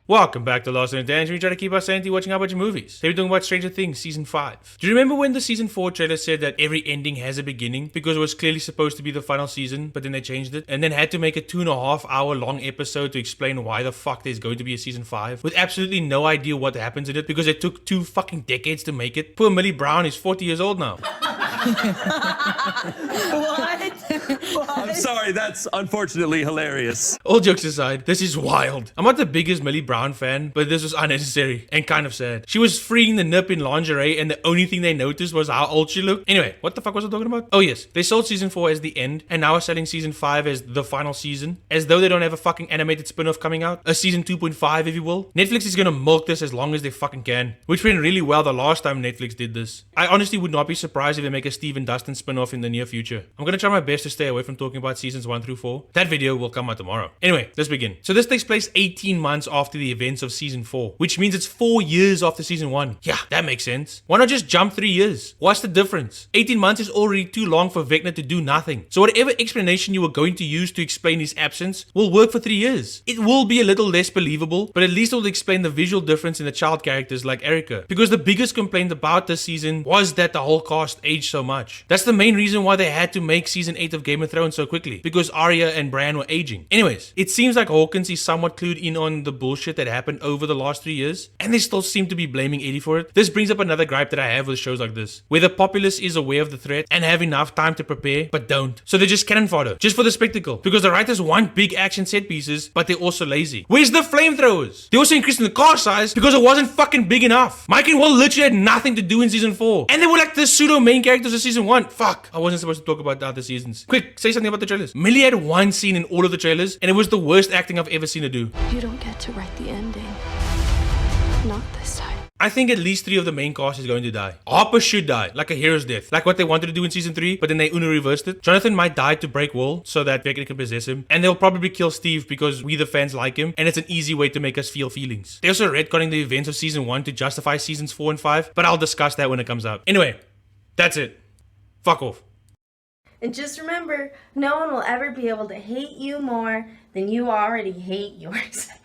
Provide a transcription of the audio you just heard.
Welcome back to Lost in a Tangent. We try to keep our sanity watching a bunch of movies. Today we're talking about Stranger Things Season 5. Do you remember when the Season 4 trailer said that every ending has a beginning? Because it was clearly supposed to be the final season, but then they changed it. And then had to make a 2.5-hour long episode to explain why the fuck there's going to be a Season 5. With absolutely no idea what happens in it because it took 2 fucking decades to make it. Poor Millie Brown is 40 years old now. What? I'm sorry, that's unfortunately hilarious. All jokes aside, this is wild. I'm not the biggest Millie Brown fan, but this was unnecessary and kind of sad. She was freeing the nip in lingerie and the only thing they noticed was how old she looked. Anyway, what the fuck was I talking about? Oh yes, they sold Season 4 as the end and now are selling Season 5 as the final season, as though they don't have a fucking animated spin-off coming out. A Season 2.5 if you will. Netflix is gonna milk this as long as they fucking can, which went really well the last time Netflix did this. I honestly would not be surprised if they make a Steve and Dustin spin-off in the near future. I'm gonna try my best to stay away from talking about Seasons 1 through 4. That video will come out tomorrow. Anyway, let's begin. So this takes place 18 months after the events of Season 4, which means it's 4 years after Season 1. Yeah, that makes sense. Why not just jump 3 years? What's the difference? 18 months is already too long for Vecna to do nothing. So whatever explanation you were going to use to explain his absence will work for 3 years. It will be a little less believable, but at least it will explain the visual difference in the child characters like Erica. Because the biggest complaint about this season was that the whole cast aged so much. That's the main reason why they had to make Season 8 of Game of Thrones so quickly, because Arya and Bran were aging. Anyways, it seems like Hawkins is somewhat clued in on the bullshit that happened over the last 3 years, and they still seem to be blaming Eddie for it. This brings up another gripe that I have with shows like this, where the populace is aware of the threat and have enough time to prepare, but don't. So they're just cannon fodder, just for the spectacle, because the writers want big action set pieces, but they're also lazy. Where's the flamethrowers? They also increased the car size because it wasn't fucking big enough. Mike and Will literally had nothing to do in Season 4, and they were like the pseudo main characters of Season 1. Fuck, I wasn't supposed to talk about the other seasons. Quick, say something about the trailers. Millie had one scene in all of the trailers, and it was the worst acting I've ever seen her do. You don't get to write the ending. Not this time. I think at least 3 of the main cast is going to die. Harper should die, like a hero's death, like what they wanted to do in Season 3, but then they Uno reversed it. Jonathan might die to break Will, so that Vecna can possess him, and they'll probably kill Steve because we the fans like him, and it's an easy way to make us feel feelings. They're also retconning the events of Season 1 to justify Seasons 4 and 5, but I'll discuss that when it comes out. Anyway, that's it. Fuck off. And just remember, no one will ever be able to hate you more than you already hate yourself.